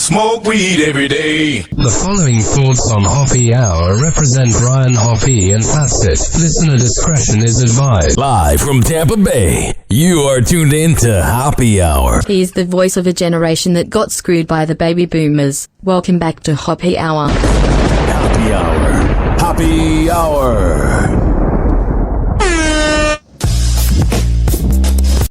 smoke weed every day. The following thoughts on Hoppe Hour represent Ryan Hoppe and Fastest. Listener discretion is advised. Live from Tampa Bay, you are tuned in to Hoppe Hour. He's the voice of a generation that got screwed by the baby boomers. Welcome back to Hoppe Hour. Hoppe Hour. Hoppe Hour.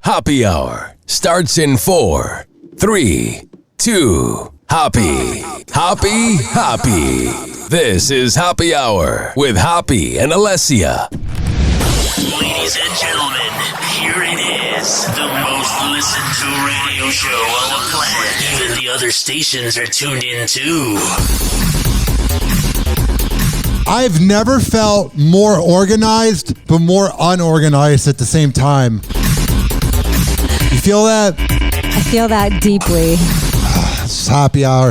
Hoppe Hour starts in 4, 3, 2, Hoppe. Hoppe, Hoppe. This is Hoppe Hour with Hoppe and Allessia. Ladies and gentlemen, here it is. The most listened to radio show on the planet. Even the other stations are tuned in too. I've never felt more organized, but more unorganized at the same time. You feel that? I feel that deeply. It's Hoppe Hour.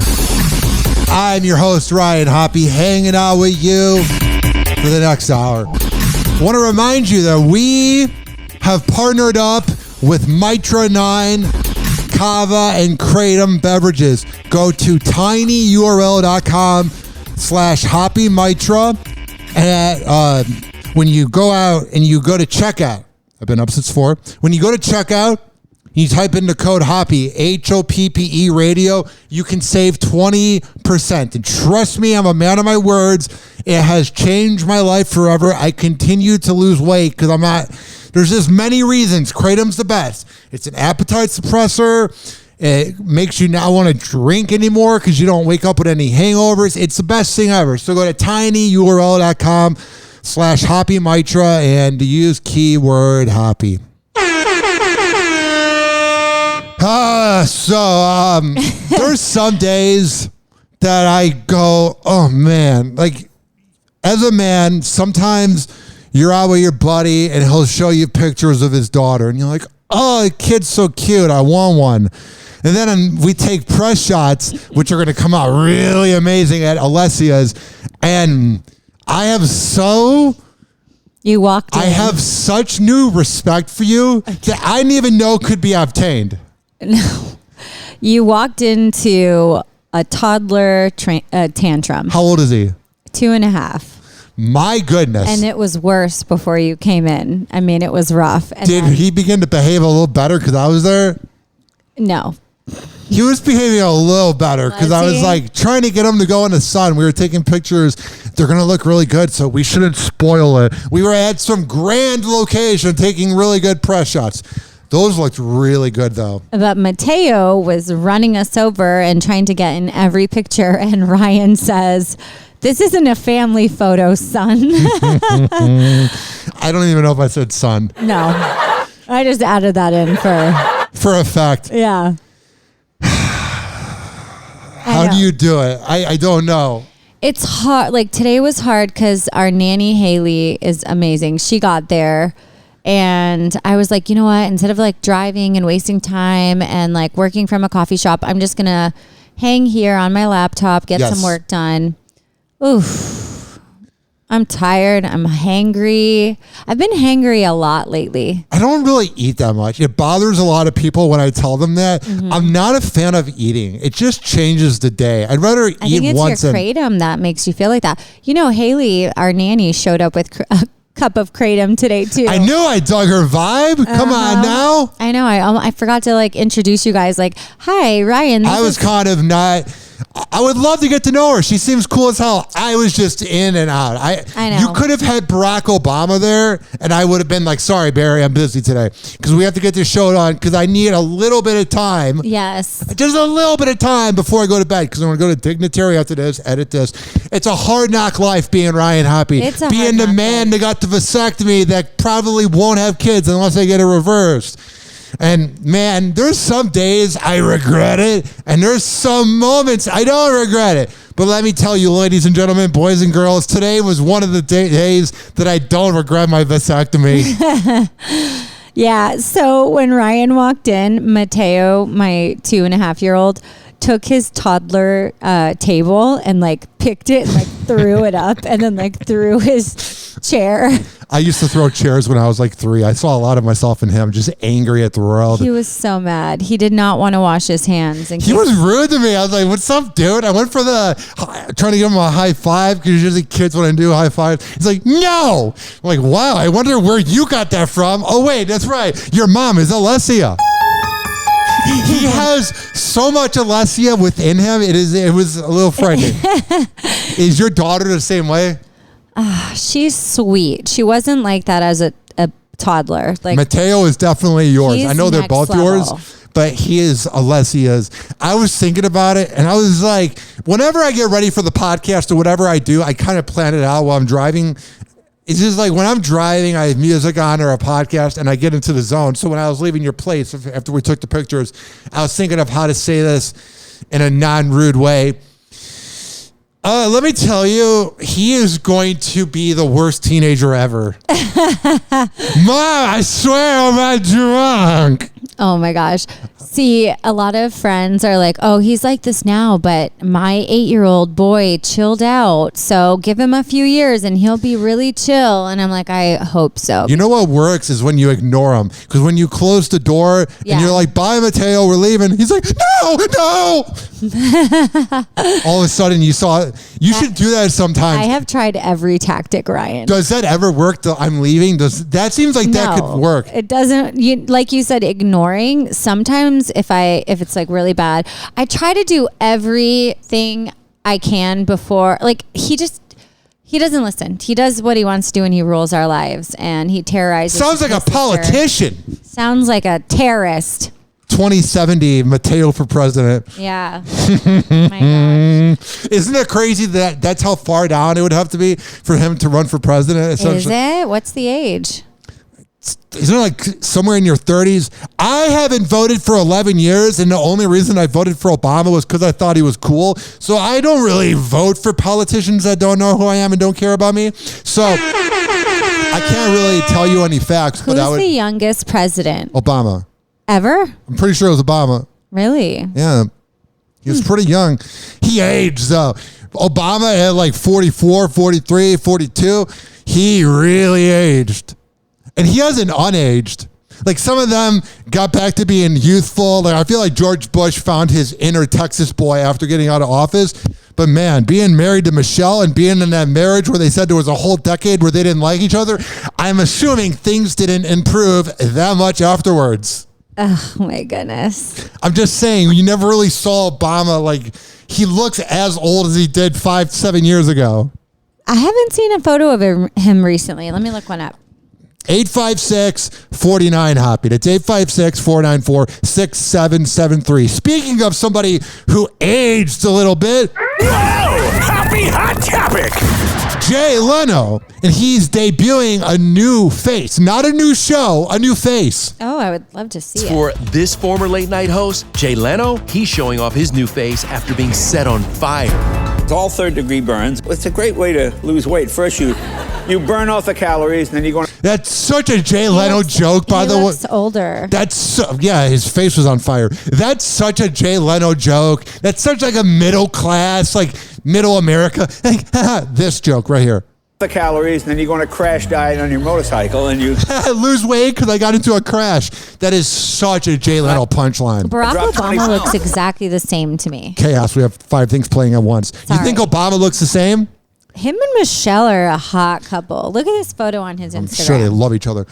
I'm your host, Ryan Hoppe, hanging out with you for the next hour. I want to remind you that we have partnered up with Mitra 9, Kava And Kratom Beverages. Go to tinyurl.com/HoppeMitra, and when you go out and you go to checkout, I've been up since 4. When you go to checkout, you type in the code Hoppe, HOPPE radio, you can save 20%. And trust me, I'm a man of my words. It has changed my life forever. I continue to lose weight because there's just many reasons. Kratom's the best. It's an appetite suppressor. It makes you not want to drink anymore because you don't wake up with any hangovers. It's the best thing ever. So go to tinyurl.com/HoppeMitra and use keyword Hoppe. There's some days that I go, oh man, like as a man, sometimes you're out with your buddy and he'll show you pictures of his daughter and you're like, oh, the kid's so cute. I want one. And then we take press shots, which are going to come out really amazing at Allessia's. And I have such new respect for you that I didn't even know could be obtained. No. You walked into a toddler tantrum. How old is he? 2.5. My goodness. And it was worse before you came in. I mean, it was rough. And did he begin to behave a little better because I was there? No. He was behaving a little better because I was like trying to get him to go in the sun. We were taking pictures. They're going to look really good, so we shouldn't spoil it. We were at some grand location taking really good press shots. Those looked really good, though. But Mateo was running us over and trying to get in every picture, and Ryan says, "This isn't a family photo, son." I don't even know if I said son. No. I just added that in for effect. Yeah. How do you do it? I don't know. It's hard. Like today was hard because our nanny, Haley, is amazing. She got there. And I was like, you know what? Instead of like driving and wasting time and like working from a coffee shop, I'm just going to hang here on my laptop, get some work done. Oof. I'm tired. I'm hangry. I've been hangry a lot lately. I don't really eat that much. It bothers a lot of people when I tell them that. Mm-hmm. I'm not a fan of eating. It just changes the day. I'd rather eat once. I think it's your kratom that makes you feel like that. You know, Haley, our nanny, showed up with cup of kratom today too. I knew I dug her vibe. Come on now. I know. I forgot to like introduce you guys. Like, hi, Ryan. I was kind of not. I would love to get to know her. She seems cool as hell. I was just in and out. I know. You could have had Barack Obama there, and I would have been like, sorry, Barry, I'm busy today. Because we have to get this show on, because I need a little bit of time. Yes. Just a little bit of time before I go to bed, because I'm going to go to Dignitary after this, edit this. It's a hard knock life being Ryan Hoppe. It's a being the man that got the vasectomy that probably won't have kids unless they get it reversed. And man, there's some days I regret it, and there's some moments I don't regret it. But let me tell you, ladies and gentlemen, boys and girls, today was one of the days that I don't regret my vasectomy. Yeah, so when Ryan walked in, Mateo, my 2.5-year-old, took his toddler table and like picked it and like threw it up and then like threw his chair. I used to throw chairs when I was like 3. I saw a lot of myself in him, just angry at the world. He was so mad. He did not want to wash his hands. He was rude to me. I was like, what's up, dude? I went for trying to give him a high five because usually kids want to do a high five. He's like, no. I'm like, wow, I wonder where you got that from. Oh, wait, that's right. Your mom is Allessia. He has so much Allessia within him. It was a little frightening. Is your daughter the same way? She's sweet. She wasn't like that as a toddler. Like Mateo is definitely yours. I know they're both level. yours, but he is Alessia's. I was thinking about it, and I was like, whenever I get ready for the podcast or whatever I do, I kind of plan it out while I'm driving. It's just like when I'm driving, I have music on or a podcast, and I get into the zone. So when I was leaving your place, after we took the pictures, I was thinking of how to say this in a non-rude way. Let me tell you, he is going to be the worst teenager ever. Mom, I swear I'm not drunk. Oh my gosh. See, a lot of friends are like, oh, he's like this now, but my 8-year-old boy chilled out. So give him a few years and he'll be really chill. And I'm like, I hope so. You know what works is when you ignore him. Because when you close the door and you're like, bye, Mateo, we're leaving. He's like, no. All of a sudden you should do that sometimes. I have tried every tactic, Ryan. Does that ever work? I'm leaving. That seems like that could work. It doesn't. Like you said, ignoring. Sometimes if it's like really bad, I try to do everything I can before. Like he doesn't listen. He does what he wants to do and he rules our lives and he terrorizes. Sounds like a politician. Sounds like a terrorist. 2070 Mateo for president. Yeah. My gosh. Isn't it crazy that that's how far down it would have to be for him to run for president? Is it? What's the age? Isn't it like somewhere in your 30s? I haven't voted for 11 years, and the only reason I voted for Obama was because I thought he was cool. So I don't really vote for politicians that don't know who I am and don't care about me. So I can't really tell you any facts. Who's the youngest president? Obama. Ever? I'm pretty sure it was Obama. Really? Yeah. He was pretty young. He aged, though. Obama at like 44, 43, 42. He really aged. And he hasn't unaged. Like some of them got back to being youthful. Like I feel like George Bush found his inner Texas boy after getting out of office. But man, being married to Michelle and being in that marriage where they said there was a whole decade where they didn't like each other, I'm assuming things didn't improve that much afterwards. Oh my goodness. I'm just saying, you never really saw Obama. Like he looks as old as he did 5-7 years ago. I haven't seen a photo of him recently. Let me look one up. 856-49-HOPPY. That's 856-494-6773. Speaking of somebody who aged a little bit. Whoa! Happy Hot Topic! Jay Leno. And he's debuting a new face. Not a new show, a new face. Oh, I would love to see it. For this former late night host, Jay Leno, he's showing off his new face after being set on fire. It's all third-degree burns. It's a great way to lose weight. First, you burn off the calories, and then you go. That's such a Jay Leno joke, by the way. He looks older. His face was on fire. That's such a Jay Leno joke. That's such like a middle class, like middle America. Like, this joke right here. The calories, and then you're going to crash diet on your motorcycle, and you lose weight because I got into a crash. That is such a Jay Leno punchline. Barack Obama looks exactly the same to me. Chaos. We have 5 things playing at once. Sorry. You think Obama looks the same? Him and Michelle are a hot couple. Look at this photo on his Instagram. I'm sure they love each other.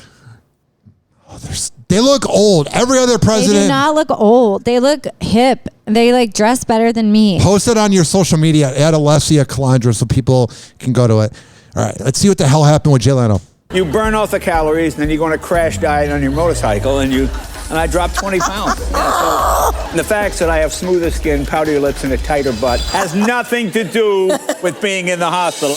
Oh, they look old. Every other president. They do not look old. They look hip. They like dress better than me. Post it on your social media at Allessia Calandra so people can go to it. All right, let's see what the hell happened with Jay Leno. You burn off the calories, and then you're going to crash diet on your motorcycle, and I dropped 20 pounds. Yeah, so the fact that I have smoother skin, powdery lips, and a tighter butt has nothing to do with being in the hospital.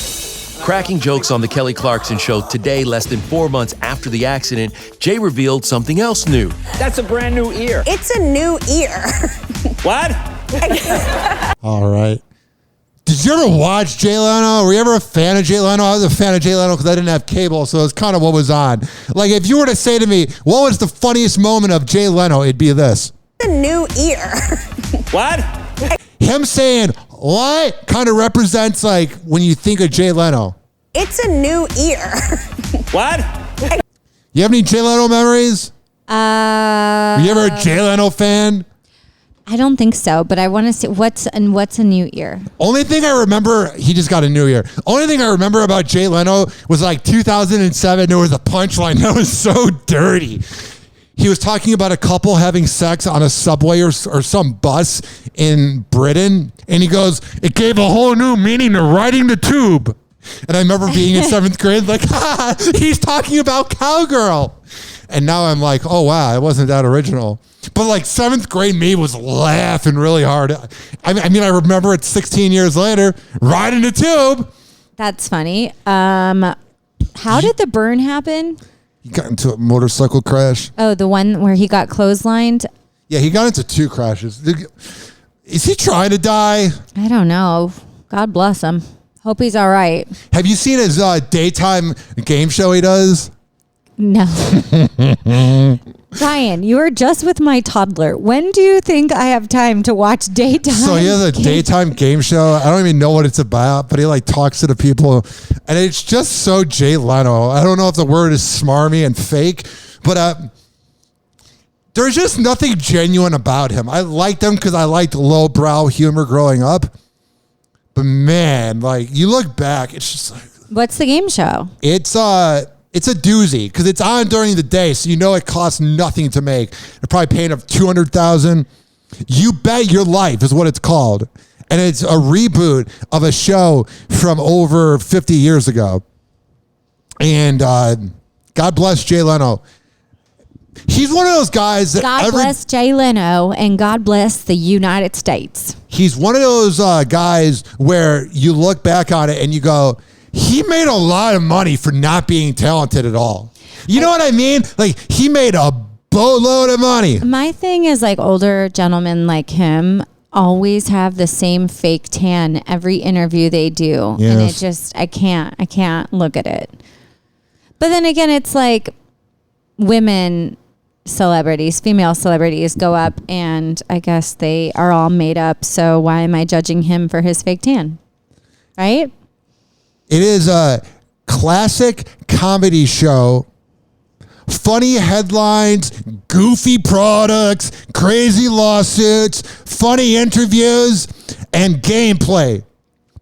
Cracking jokes on the Kelly Clarkson Show today, less than 4 months after the accident, Jay revealed something else new. That's a brand new ear. It's a new ear. What? All right. Did you ever watch Jay Leno? Were you ever a fan of Jay Leno? I was a fan of Jay Leno because I didn't have cable, so it's kind of what was on. Like, if you were to say to me, what was the funniest moment of Jay Leno, it'd be this. A new ear. What? Him saying, what? Kind of represents, like, when you think of Jay Leno. It's a new ear. What? You have any Jay Leno memories? Were you ever a Jay Leno fan? I don't think so, but I want to see what's a new ear. Only thing I remember, he just got a new ear. Only thing I remember about Jay Leno was like 2007. There was a punchline that was so dirty. He was talking about a couple having sex on a subway or some bus in Britain, and he goes, "It gave a whole new meaning to riding the tube." And I remember being in 7th grade, like, he's talking about cowgirl. And now I'm like, oh, wow, it wasn't that original. But like 7th grade me was laughing really hard. I mean, I remember it 16 years later, riding the tube. That's funny. How did the burn happen? He got into a motorcycle crash. Oh, the one where he got clotheslined? Yeah, he got into 2 crashes. Is he trying to die? I don't know. God bless him. Hope he's all right. Have you seen his daytime game show he does? No. Ryan, you were just with my toddler. When do you think I have time to watch daytime? So he has a daytime game show. I don't even know what it's about, but he like talks to the people, and it's just so Jay Leno. I don't know if the word is smarmy and fake, but there's just nothing genuine about him. I liked him because I liked lowbrow humor growing up. But man, like you look back, it's just like, what's the game show? It's a doozy because it's on during the day, so you know it costs nothing to make. They're probably paying up $200,000. You Bet Your Life is what it's called, and it's a reboot of a show from over 50 years ago. And God bless Jay Leno. He's one of those guys that God bless Jay Leno and God bless the United States. He's one of those guys where you look back on it and you go, he made a lot of money for not being talented at all. You know what I mean? Like, he made a boatload of money. My thing is, like, older gentlemen like him always have the same fake tan every interview they do. Yes. And it just, I can't look at it. But then again, it's like women celebrities, female celebrities go up and I guess they are all made up. So why am I judging him for his fake tan? Right? It is a classic comedy show. Funny headlines, goofy products, crazy lawsuits, funny interviews, and gameplay.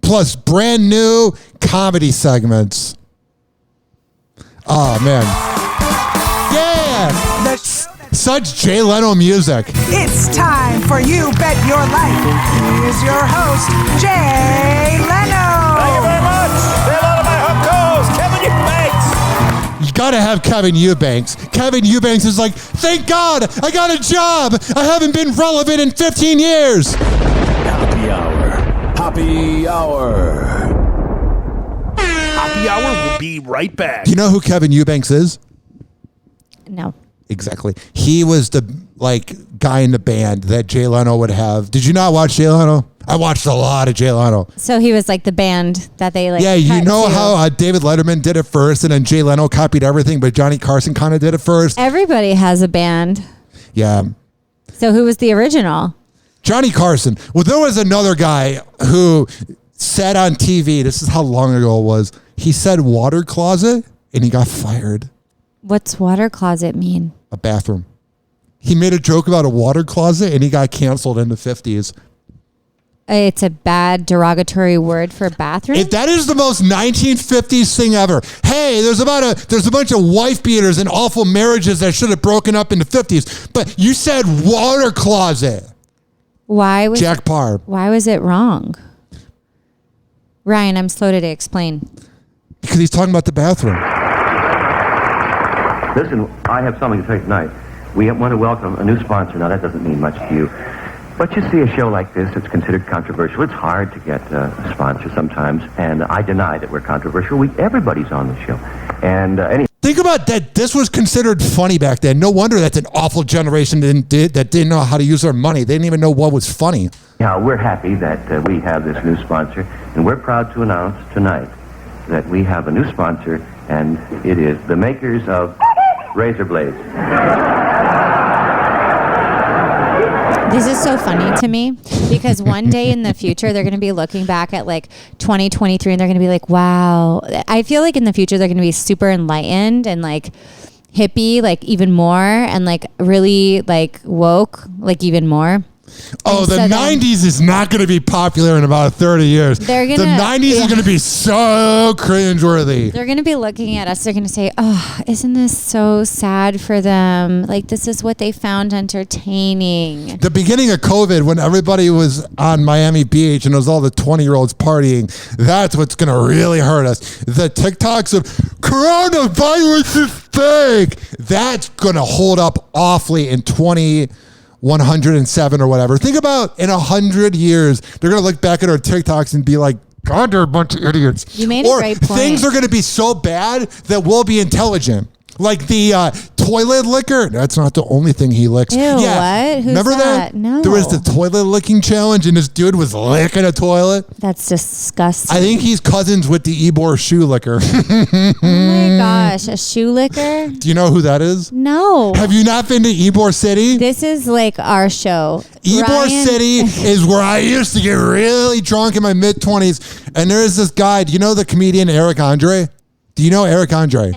Plus brand new comedy segments. Oh, man. Yeah! That's such Jay Leno music. It's time for You Bet Your Life. Here's your host, Jay Leno. Thank you very much. Say hello to my hook Kevin Eubanks. You gotta have Kevin Eubanks. Kevin Eubanks is like, thank God, I got a job. I haven't been relevant in 15 years. Happy Hour. Happy Hour. Happy Hour will be right back. Do you know who Kevin Eubanks is? No. Exactly. He was the guy in the band that Jay Leno would have. Did you not watch Jay Leno? I watched a lot of Jay Leno. So he was like the band that they Yeah, you know how David Letterman did it first and then Jay Leno copied everything, but Johnny Carson kind of did it first? Everybody has a band. Yeah. So who was the original? Johnny Carson. Well, there was another guy who said on TV, this is how long ago it was, he said water closet and he got fired. What's water closet mean? A bathroom. He made a joke about a water closet and he got canceled in the 50s. It's a bad derogatory word for bathroom? If that is the most 1950s thing ever. Hey, there's a bunch of wife beaters and awful marriages that should have broken up in the 50s. But you said water closet. Why was Jack Parr. Why was it wrong? Ryan, I'm slow today. Explain. Because he's talking about the bathroom. Listen, I have something to say tonight. We want to welcome a new sponsor. Now, that doesn't mean much to you. But you see a show like this, it's considered controversial. It's hard to get a sponsor sometimes, and I deny that we're controversial. Everybody's on the show. And think about that. This was considered funny back then. No wonder that's an awful generation that didn't know how to use their money. They didn't even know what was funny. Yeah, we're happy that we have this new sponsor, and we're proud to announce tonight that we have a new sponsor, and it is the makers of razor blades. This is so funny to me because one day in the future, they're going to be looking back at like 2023 and they're going to be like, wow. I feel like in the future, they're going to be super enlightened and like hippie, like even more, and like really like woke, like even more. Oh, the 90s is not going to be popular in about 30 years. The 90s is going to be so cringeworthy. They're going to be looking at us. They're going to say, oh, isn't this so sad for them? Like, this is what they found entertaining. The beginning of COVID, when everybody was on Miami Beach and it was all the 20-year-olds partying, that's what's going to really hurt us. The TikToks of coronavirus is fake. That's going to hold up awfully in 107 or whatever. Think about in 100 years, they're going to look back at our TikToks and be like, God, they're a bunch of idiots. You made a great point. Things are going to be so bad that we'll be intelligent. Like the toilet licker. That's not the only thing he licks. Ew, what? Who's remember that? No. There was the toilet licking challenge and this dude was licking a toilet. That's disgusting. I think he's cousins with the Ybor shoe licker. Oh my gosh, a shoe licker? Do you know who that is? No. Have you not been to Ybor City? This is like our show. Ybor City is where I used to get really drunk in my mid-20s. And there is this guy. Do you know the comedian Eric Andre? Do you know Eric Andre?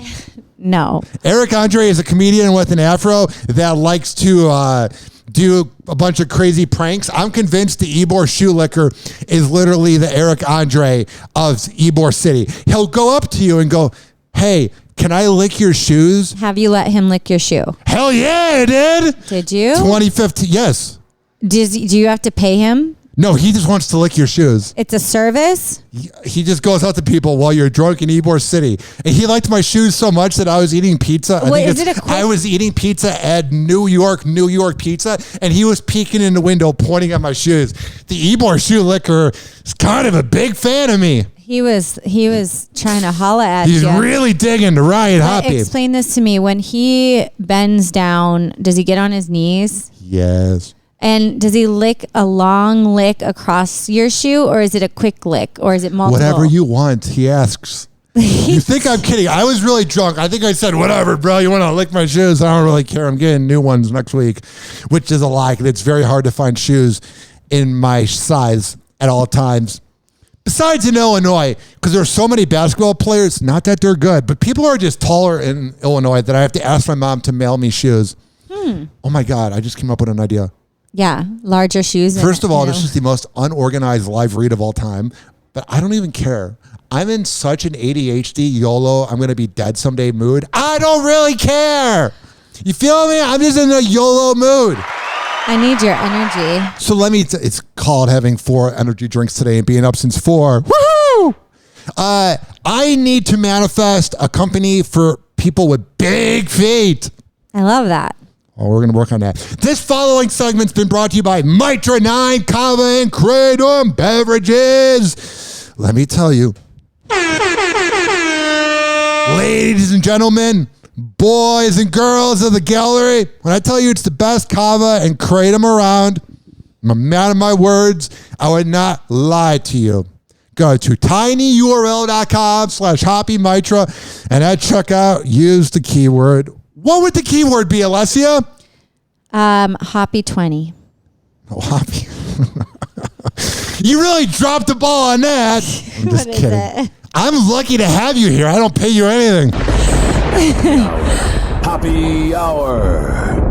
No. Eric Andre is a comedian with an afro that likes to do a bunch of crazy pranks. I'm convinced the Ybor shoe licker is literally the Eric Andre of Ybor City. He'll go up to you and go, hey, can I lick your shoes? Have you let him lick your shoe? Hell yeah, I did. Did you? 2015, yes. Do you have to pay him? No, he just wants to lick your shoes. It's a service? He just goes out to people while you're drunk in Ybor City. And he liked my shoes so much that I was eating pizza. I was eating pizza at New York Pizza, and he was peeking in the window pointing at my shoes. The Ybor shoe licker is kind of a big fan of me. He was trying to holla at you. He's really digging the Ryan Hoppe. Explain this to me. When he bends down, does he get on his knees? Yes. And does he lick a long lick across your shoe, or is it a quick lick, or is it multiple? Whatever you want, he asks. You think I'm kidding? I was really drunk. I think I said, whatever, bro. You want to lick my shoes? I don't really care. I'm getting new ones next week, which is a lie. It's very hard to find shoes in my size at all times. Besides in Illinois, because there are so many basketball players, not that they're good, but people are just taller in Illinois that I have to ask my mom to mail me shoes. Oh my God, I just came up with an idea. Yeah, larger shoes. First of all, this is the most unorganized live read of all time, but I don't even care. I'm in such an ADHD YOLO, I'm going to be dead someday mood. I don't really care. You feel me? I'm just in a YOLO mood. I need your energy. So it's called having 4 energy drinks today and being up since 4. Woohoo! I need to manifest a company for people with big feet. I love that. Oh, we're going to work on that. This following segment's been brought to you by Mitra 9 Kava And Kratom Beverages. Let me tell you. Ladies and gentlemen, boys and girls of the gallery, when I tell you it's the best Kava and Kratom around, I'm a man of my words. I would not lie to you. Go to tinyurl.com/HoppeMitra and at checkout, use the keyword. What would the keyword be, Allessia? Hoppe 20. Oh, Hoppe. You really dropped the ball on that. I'm just kidding. I'm lucky to have you here. I don't pay you anything. Hoppe Hour.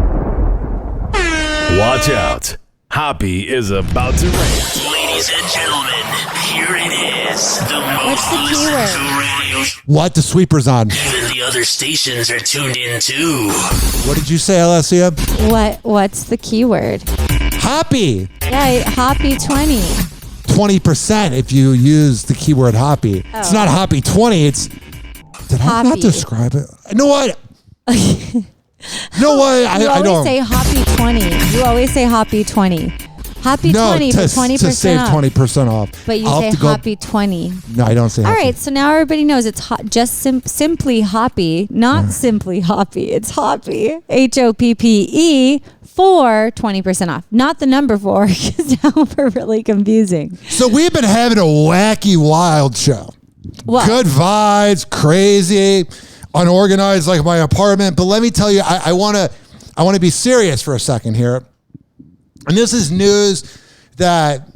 Watch out. Hoppe is about to rant. Ladies and gentlemen, here it is. The most listened to radio show. What? The sweeper's on. Even the other stations are tuned in too. What did you say, Allessia? What's the keyword? Hoppe. Yeah, Hoppe 20. 20% if you use the keyword Hoppe. Oh. It's not Hoppe 20. It's. Did I not describe it? You know what? No way. I don't. You always say Hoppe 20. You always say Hoppe 20. Hoppe 20 for 20% to save 20% off. But you say Hoppe 20. No, I don't say All Hoppe. right, so now everybody knows it's simply Hoppe, not simply Hoppe. It's Hoppe, Hoppe, for 20% off. Not the number 4, because now we're really confusing. So we've been having a wacky, wild show. What? Good vibes, crazy, unorganized like my apartment. But let me tell you, I want to be serious for a second here. And this is news that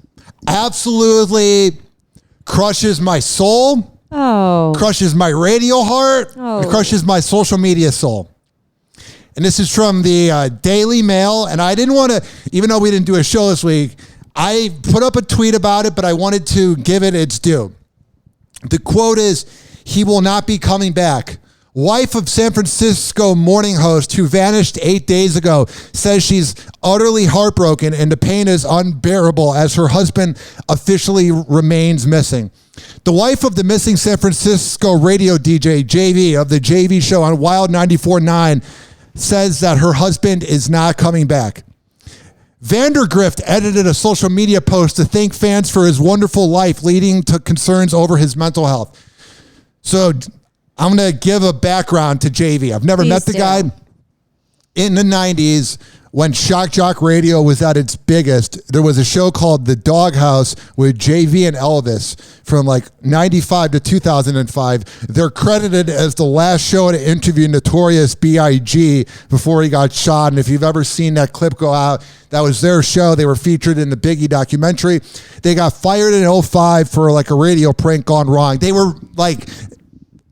absolutely crushes my soul, crushes my radio heart, and crushes my social media soul. And this is from the Daily Mail. And I didn't want to, even though we didn't do a show this week, I put up a tweet about it, but I wanted to give it its due. The quote is, "He will not be coming back. Wife of San Francisco morning host who vanished 8 days ago says she's utterly heartbroken and the pain is unbearable as her husband officially remains missing." The wife of the missing San Francisco radio DJ, JV, of the JV show on Wild 94.9 says that her husband is not coming back. Vandergrift edited a social media post to thank fans for his wonderful life, leading to concerns over his mental health. So I'm going to give a background to JV. I've never met the guy. In the 90s, when Shock Jock Radio was at its biggest, there was a show called The Doghouse with JV and Elvis from like 95 to 2005. They're credited as the last show to interview Notorious B.I.G. before he got shot. And if you've ever seen that clip go out, that was their show. They were featured in the Biggie documentary. They got fired in 2005 for like a radio prank gone wrong. They were like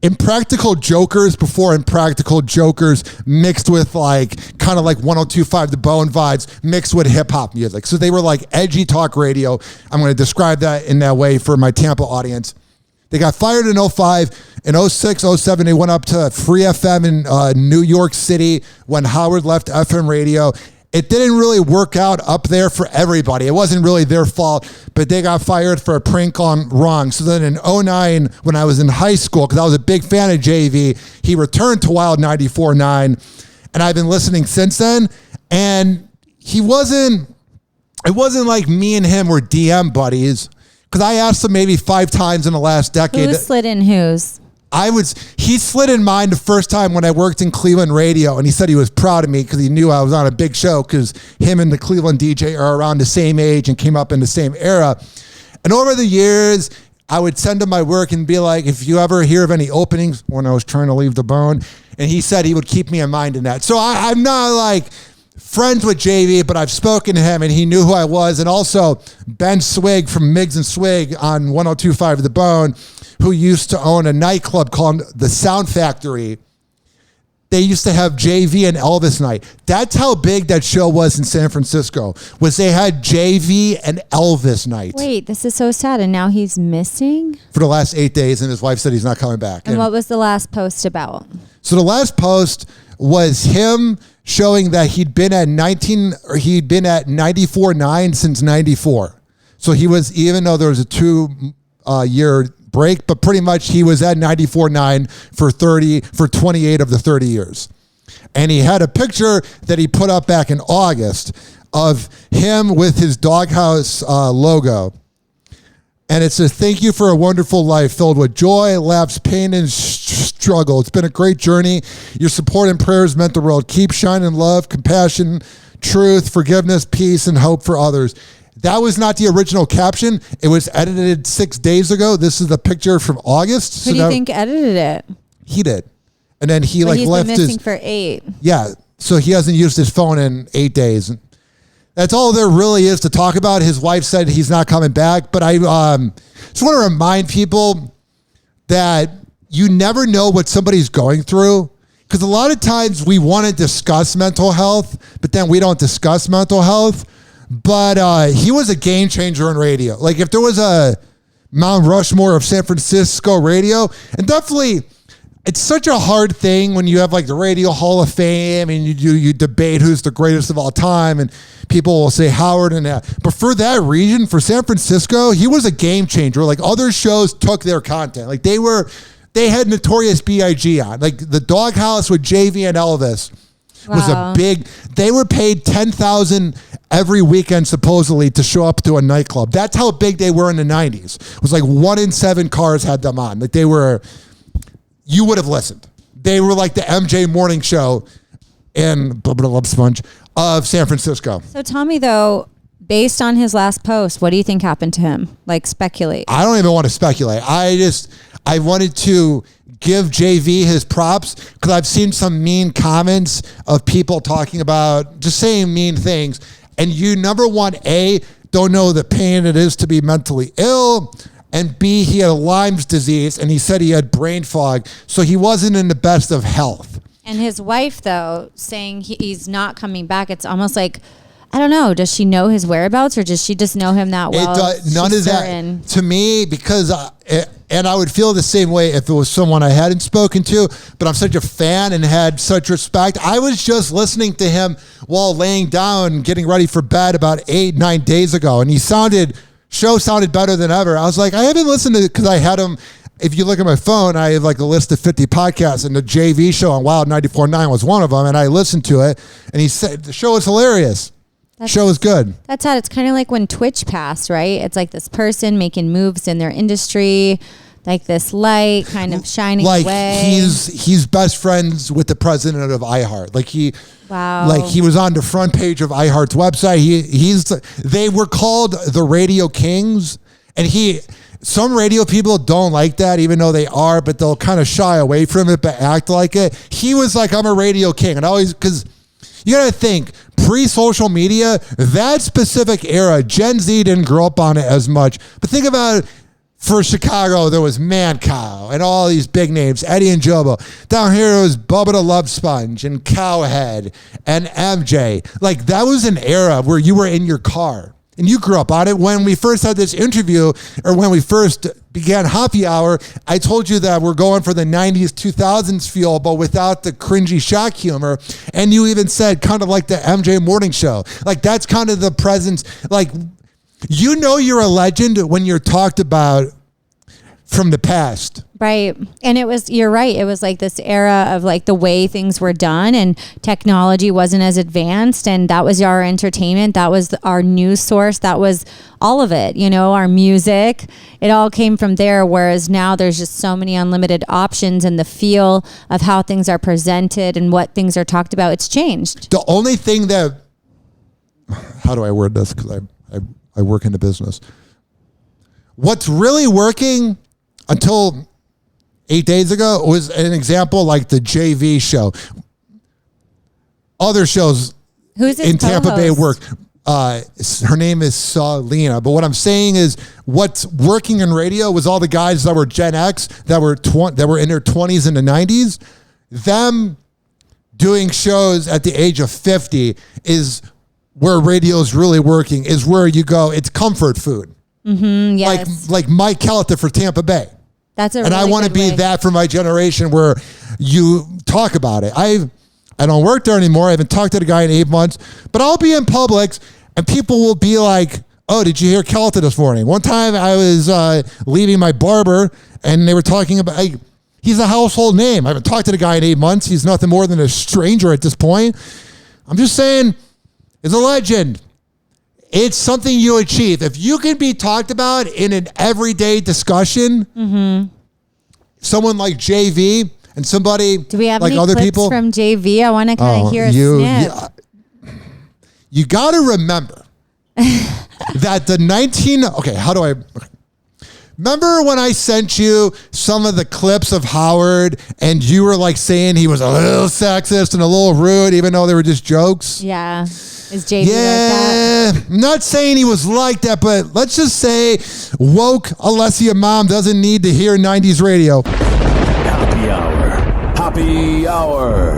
Impractical Jokers before Impractical Jokers mixed with like kind of like 102.5 The Bone vibes mixed with hip hop music. So they were like edgy talk radio. I'm going to describe that in that way for my Tampa audience. They got fired in 2005. In 2006, 2007, they went up to Free FM in New York City when Howard left FM radio. It didn't really work out up there for everybody. It wasn't really their fault, but they got fired for a prank gone wrong. So then in 2009, when I was in high school, because I was a big fan of JV, he returned to Wild 94.9, and I've been listening since then. And it wasn't like me and him were DM buddies, because I asked him maybe 5 times in the last decade. Who slid in whose? He slid in mine the first time when I worked in Cleveland radio, and he said he was proud of me because he knew I was on a big show because him and the Cleveland DJ are around the same age and came up in the same era. And over the years, I would send him my work and be like, if you ever hear of any openings, when I was trying to leave the bone, and he said he would keep me in mind in that. So I'm not like friends with JV, but I've spoken to him and he knew who I was. And also Ben Swig from Miggs and Swig on 102.5 The Bone, who used to own a nightclub called the Sound Factory. They used to have JV and Elvis night. That's how big that show was in San Francisco, was they had JV and Elvis night. Wait, this is so sad. And now he's missing? For the last 8 days, and his wife said he's not coming back. And what was the last post about? So the last post was him showing that he'd been at 94.9 since 94. So he was, even though there was a 2-year break, but pretty much he was at 94.9 for 28 of the 30 years. And he had a picture that he put up back in August of him with his Doghouse logo. And it says, "Thank you for a wonderful life filled with joy, laughs, pain, and struggle. It's been a great journey. Your support and prayers meant the world. Keep shining love, compassion, truth, forgiveness, peace, and hope for others." That was not the original caption. It was edited 6 days ago. This is the picture from August. Who do you think edited it? He did. And then he But he's left been missing for 8. Yeah. So he hasn't used his phone in 8 days. That's all there really is to talk about. His wife said he's not coming back. But I just want to remind people that you never know what somebody's going through. Because a lot of times we want to discuss mental health, but then we don't discuss mental health. But he was a game changer in radio. Like if there was a Mount Rushmore of San Francisco radio, and definitely it's such a hard thing when you have like the Radio Hall of Fame and you debate who's the greatest of all time, and people will say Howard and that. But for that region, for San Francisco, he was a game changer. Like other shows took their content. Like they had Notorious B.I.G. on. Like the Doghouse with JV and Elvis was a big, they were paid $10,000 every weekend supposedly to show up to a nightclub. That's how big they were in the 90s. It was like 1 in 7 cars had them on. Like you would have listened. They were like the MJ morning show in Sponge of San Francisco. So tell me though, based on his last post, what do you think happened to him? Like speculate. I don't even want to speculate. I wanted to give JV his props because I've seen some mean comments of people talking about just saying mean things. and you, number one, A, don't know the pain it is to be mentally ill, and B, he had Lyme's disease, and he said he had brain fog, so he wasn't in the best of health. And his wife, though, saying he's not coming back, it's almost like, I don't know, does she know his whereabouts, or does she just know him that well? None of that, to me, because, and I would feel the same way if it was someone I hadn't spoken to, but I'm such a fan and had such respect. I was just listening to him while laying down, getting ready for bed about 8-9 days ago, and he sounded better than ever. I was like, I haven't listened to it because I had him. If you look at my phone, I have like a list of 50 podcasts, and the JV show on Wild 94.9 was one of them, and I listened to it, and he said the show is hilarious. Show is good. That's how it's kind of like when Twitch passed, right? It's like this person making moves in their industry, like this light kind of shining like away. He's best friends with the president of iHeart. Wow. Like he was on the front page of iHeart's website. They were called the Radio Kings, and some radio people don't like that, even though they are, but they'll kind of shy away from it, but act like it. He was like, I'm a radio king. And always, because you got to think, pre-social media, that specific era, Gen Z didn't grow up on it as much. But think about it. For Chicago, there was Mancow and all these big names, Eddie and Jobo. Down here, it was Bubba the Love Sponge and Cowhead and MJ. Like, that was an era where you were in your car. And you grew up on it. When we first had this interview, or when we first began Hoppe Hour, I told you that we're going for the 90s, 2000s feel, but without the cringy shock humor. And you even said kind of like the MJ Morning Show. Like, that's kind of the presence. Like, you know you're a legend when you're talked about from the past. Right. And you're right. It was like this era of like the way things were done, and technology wasn't as advanced, and that was our entertainment. That was our news source. That was all of it, our music. It all came from there. Whereas now there's just so many unlimited options, and the feel of how things are presented and what things are talked about, it's changed. The only thing how do I word this? Because I work in the business. What's really working until 8 days ago was an example like the JV show. Other shows in Tampa Bay work. Her name is Salina. But what I'm saying is what's working in radio was all the guys that were Gen X, that were in their 20s and the 90s. Them doing shows at the age of 50 is where radio is really working, is where you go. It's comfort food. Mm-hmm, yes. Like Mike Calita for Tampa Bay. That's and I want to be that for my generation, where you talk about it. I don't work there anymore. I haven't talked to the guy in 8 months, but I'll be in Publix and people will be like, oh, did you hear Calita this morning? One time I was leaving my barber and they were talking about, he's a household name. I haven't talked to the guy in 8 months. He's nothing more than a stranger at this point. I'm just saying, it's a legend. It's something you achieve. If you can be talked about in an everyday discussion, someone like JV and somebody do we have like any other clips people from JV? I want to kind of hear a snip. You got to remember that remember when I sent you some of the clips of Howard and you were like saying he was a little sexist and a little rude, even though they were just jokes? Yeah. Is JV like that? I'm not saying he was like that, but let's just say woke Allessia mom doesn't need to hear 90s radio. Hoppe Hour. Hoppe Hour.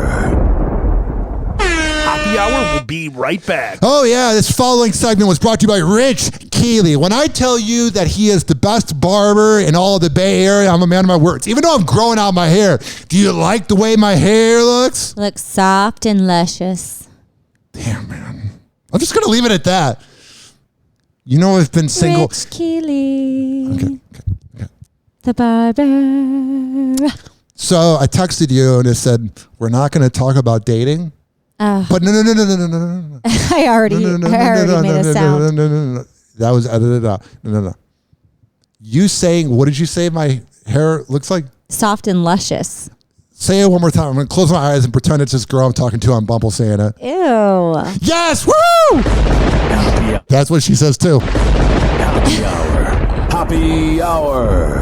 Hoppe Hour will be right back. Oh, yeah. This following segment was brought to you by Rich Keeley. When I tell you that he is the best barber in all of the Bay Area, I'm a man of my words. Even though I'm growing out my hair. Do you like the way my hair looks? Looks soft and luscious. Damn, man. I'm just going to leave it at that. You know, I've been single. Rich Keeley. Okay. The barber. So I texted you and it said, we're not going to talk about dating. But no. I already made a sound. No. That was edited out. No. You saying, what did you say my hair looks like? Soft and luscious. Say it one more time. I'm going to close my eyes and pretend it's this girl I'm talking to on Bumble saying it. Ew. Yes! Woo! That's what she says too. Hoppe Hour. Hoppe Hour.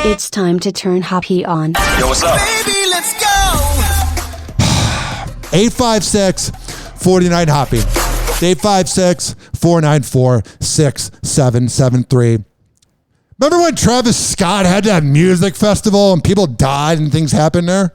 It's time to turn Hoppe on. Yo, what's up? Baby, let's go. 856 49 Hoppy. 856-494-6773. Remember when Travis Scott had that music festival and people died and things happened there?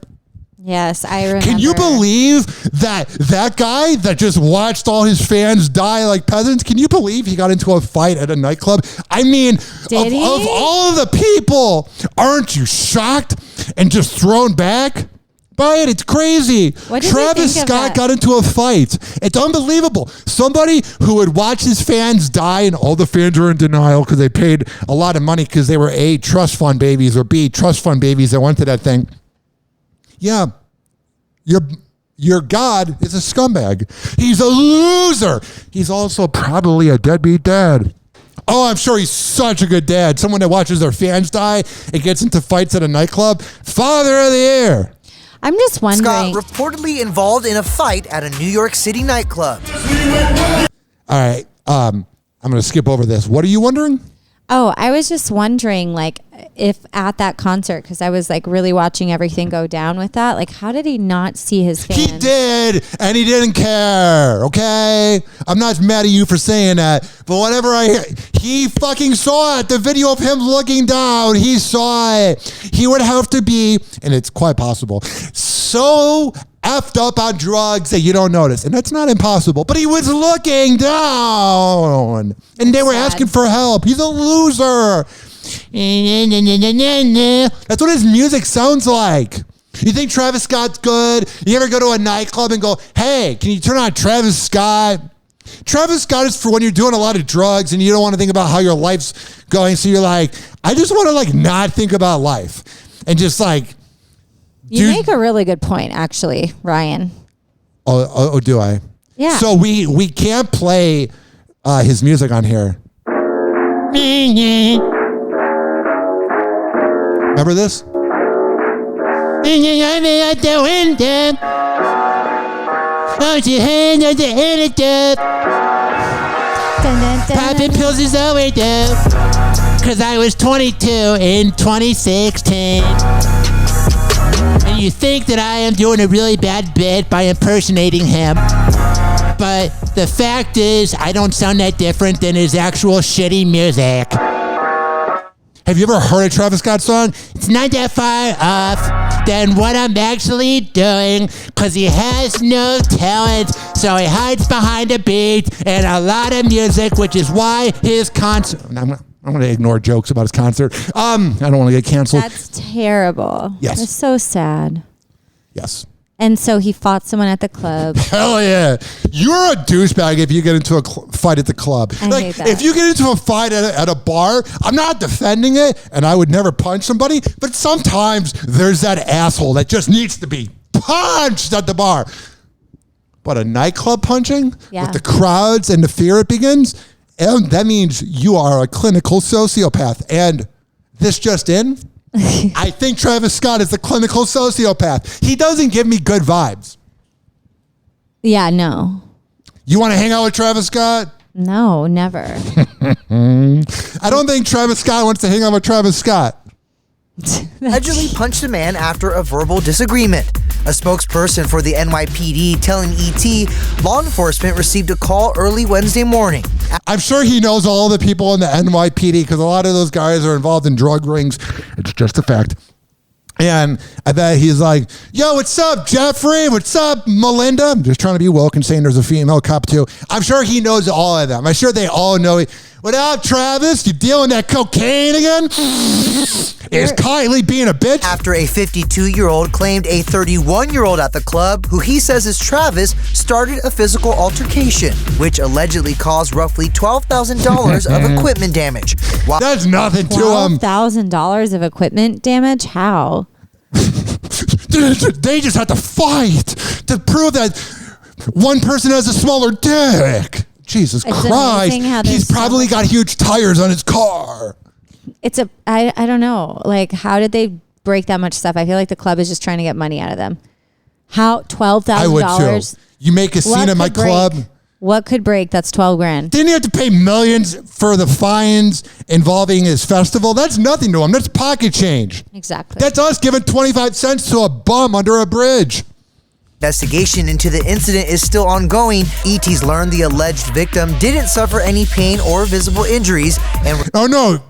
Yes, I remember. Can you believe that guy that just watched all his fans die like peasants? Can you believe he got into a fight at a nightclub? I mean, of all of the people, aren't you shocked and just thrown back by it? It's crazy. Travis Scott got into a fight. It's unbelievable. Somebody who would watch his fans die, and all the fans are in denial because they paid a lot of money because they were A, trust fund babies, or B, trust fund babies that went to that thing. Yeah, your God is a scumbag. He's a loser. He's also probably a deadbeat dad. Oh, I'm sure he's such a good dad. Someone that watches their fans die and gets into fights at a nightclub. Father of the year. I'm just wondering. Scott reportedly involved in a fight at a New York City nightclub. All right, I'm going to skip over this. What are you wondering? Oh, I was just wondering, like, if at that concert, because I was like really watching everything go down with that, like, how did he not see his fans? He did, and he didn't care, okay? I'm not mad at you for saying that, but whenever I hear, he fucking saw it. The video of him looking down, he saw it. He would have to be, and it's quite possible, so effed up on drugs that you don't notice. And that's not impossible. But he was looking down. And they were asking for help. He's a loser. That's what his music sounds like. You think Travis Scott's good? You ever go to a nightclub and go, hey, can you turn on Travis Scott? Travis Scott is for when you're doing a lot of drugs and you don't want to think about how your life's going. So you're like, I just want to like not think about life. And just like, you make a really good point, actually, Ryan. Oh, do I? Yeah. So we can't play his music on here. Remember this? Popping pills is overdue. Cause I was 22 in 2016. And you think that I am doing a really bad bit by impersonating him. But the fact is, I don't sound that different than his actual shitty music. Have you ever heard a Travis Scott song? It's not that far off than what I'm actually doing, because he has no talent, so he hides behind a beat and a lot of music, which is why his concert... I'm going to ignore jokes about his concert. I don't want to get canceled. That's terrible. Yes. It's so sad. Yes. And so he fought someone at the club. Hell yeah. You're a douchebag if you get into a fight at the club. I hate that. If you get into a fight at a bar, I'm not defending it, and I would never punch somebody, but sometimes there's that asshole that just needs to be punched at the bar. But a nightclub punching with the crowds and the fear it begins... And that means you are a clinical sociopath. And this just in, I think Travis Scott is a clinical sociopath. He doesn't give me good vibes. Yeah, no. You want to hang out with Travis Scott? No, never. I don't think Travis Scott wants to hang out with Travis Scott. Allegedly punched a man after a verbal disagreement. A spokesperson for the NYPD telling ET law enforcement received a call early Wednesday morning. I'm sure he knows all the people in the NYPD because a lot of those guys are involved in drug rings. It's just a fact. And I bet he's like, yo, what's up, Jeffrey? What's up, Melinda? I'm just trying to be woke and saying there's a female cop too. I'm sure he knows all of them. I'm sure they all know. What up, Travis? You dealing that cocaine again? Is Kylie being a bitch? After a 52-year-old claimed a 31-year-old at the club, who he says is Travis, started a physical altercation, which allegedly caused roughly $12,000 of equipment damage. That's nothing to him. $12,000 of equipment damage? How? They just have to fight to prove that one person has a smaller dick. Jesus Christ. He's probably got huge tires on his car. I don't know. Like, how did they break that much stuff? I feel like the club is just trying to get money out of them. How? $12,000? I would too. You make a scene at my club. What could break? That's $12,000. Didn't he have to pay millions for the fines involving his festival? That's nothing to him. That's pocket change. Exactly. That's us giving 25 cents to a bum under a bridge. Investigation into the incident is still ongoing. ET's learned the alleged victim didn't suffer any pain or visible injuries. And oh no,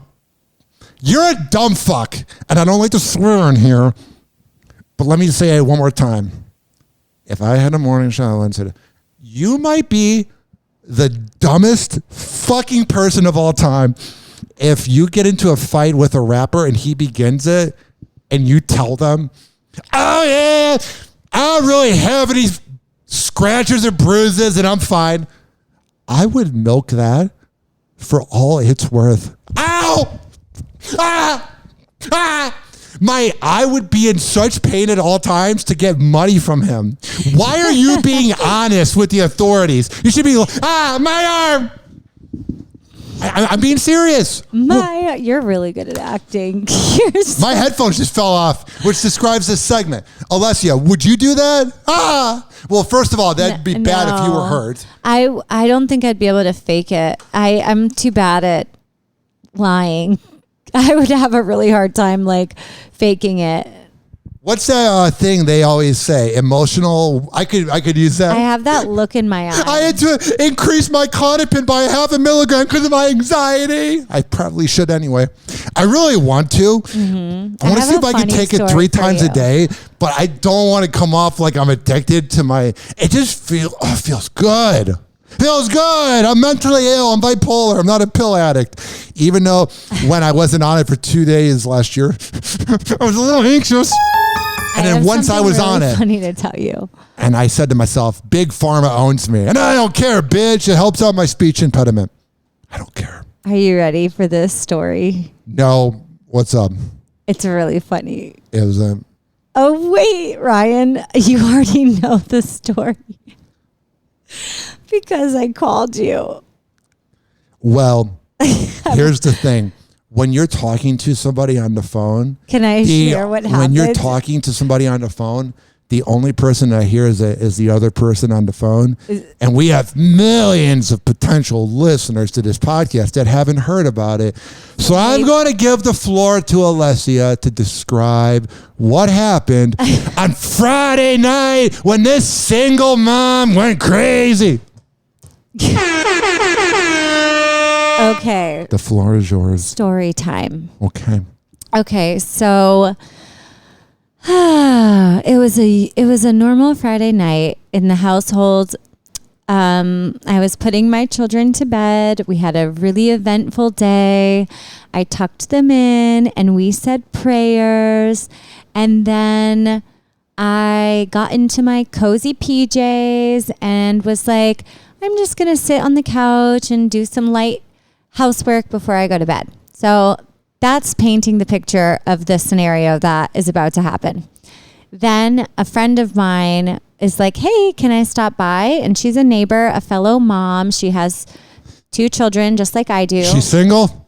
you're a dumb fuck, and I don't like to swear in here, but let me say it one more time. If I had a morning show and said, you might be the dumbest fucking person of all time if you get into a fight with a rapper and he begins it and you tell them, oh yeah, I don't really have any scratches or bruises and I'm fine. I would milk that for all it's worth. Ow! Ah! Ah! I would be in such pain at all times to get money from him. Why are you being honest with the authorities? You should be like, my arm. I'm being serious. You're really good at acting. My headphones just fell off, which describes this segment. Allessia, would you do that? Well, first of all, that'd be bad if you were hurt. I don't think I'd be able to fake it. I'm too bad at lying. I would have a really hard time faking it. What's that thing they always say? Emotional. I could use that. I have that look in my eye. I had to increase my Klonopin by 0.5 milligram because of my anxiety. I probably should anyway. I really want to. Mm-hmm. I want to see if I can take it 3 times a day, but I don't want to come off like I'm addicted to my. It just feels good. Feels good. I'm mentally ill. I'm bipolar. I'm not a pill addict. Even though when I wasn't on it for 2 days last year, I was a little anxious. And then once I was on it, funny to tell you. And I said to myself, Big Pharma owns me. And I don't care, bitch. It helps out my speech impediment. I don't care. Are you ready for this story? No. What's up? It's really funny. It was Oh, wait, Ryan. You already know the story. Because I called you. Well, here's the thing. When you're talking to somebody on the phone. Can I share what happened? When you're talking to somebody on the phone, the only person I hear is the other person on the phone. And we have millions of potential listeners to this podcast that haven't heard about it. So I'm going to give the floor to Allessia to describe what happened on Friday night when this single mom went crazy. Okay. The floor is yours. Story time. Okay, so it was a normal Friday night in the household. I was putting my children to bed. We had a really eventful day. I tucked them in and we said prayers. And then I got into my cozy PJs and was like, I'm just going to sit on the couch and do some light housework before I go to bed. So that's painting the picture of the scenario that is about to happen. Then a friend of mine is like, hey, can I stop by? And she's a neighbor, a fellow mom. She has 2 children just like I do. She's single?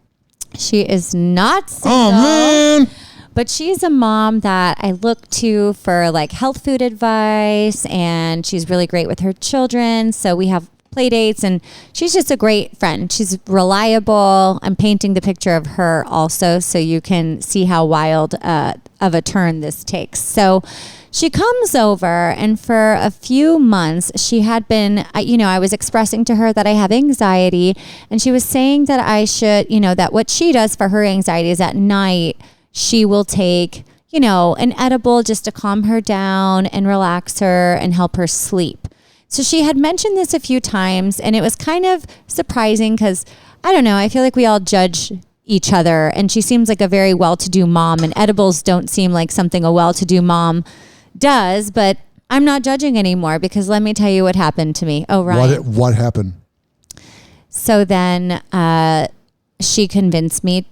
She is not single. Oh, man. But she's a mom that I look to for health food advice, and she's really great with her children. So we have play dates, and she's just a great friend. She's reliable. I'm painting the picture of her also so you can see how wild of a turn this takes. So she comes over, and for a few months she had been, I was expressing to her that I have anxiety, and she was saying that I should, that what she does for her anxiety is at night she will take, an edible just to calm her down and relax her and help her sleep. So she had mentioned this a few times, and it was kind of surprising because, I don't know, I feel like we all judge each other, and she seems like a very well-to-do mom, and edibles don't seem like something a well-to-do mom does, but I'm not judging anymore because let me tell you what happened to me. Oh, Ryan. What happened? So then she convinced me.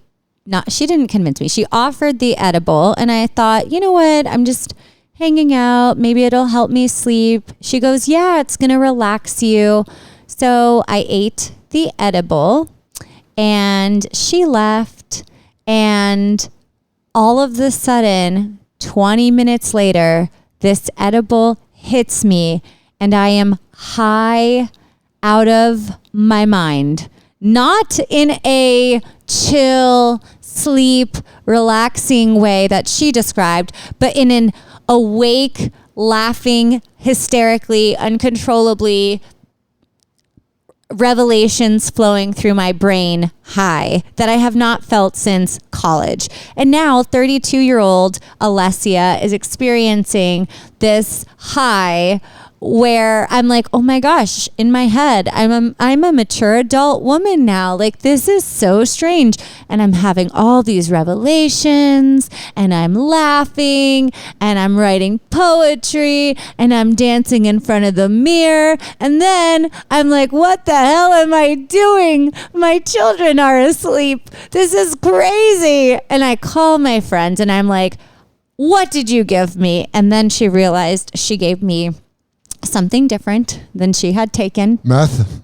She didn't convince me. She offered the edible, and I thought, you know what, I'm just hanging out. Maybe it'll help me sleep. She goes, yeah, it's going to relax you. So I ate the edible and she left. And all of a sudden, 20 minutes later, this edible hits me and I am high out of my mind. Not in a chill, sleep, relaxing way that she described, but in an awake, laughing hysterically, uncontrollably, revelations flowing through my brain high that I have not felt since college. And now 32-year-old Allessia is experiencing this high where I'm like, oh my gosh, in my head, I'm a mature adult woman now. Like, this is so strange. And I'm having all these revelations, and I'm laughing, and I'm writing poetry, and I'm dancing in front of the mirror. And then I'm like, what the hell am I doing? My children are asleep. This is crazy. And I call my friend, and I'm like, what did you give me? And then she realized she gave me something different than she had taken. Meth?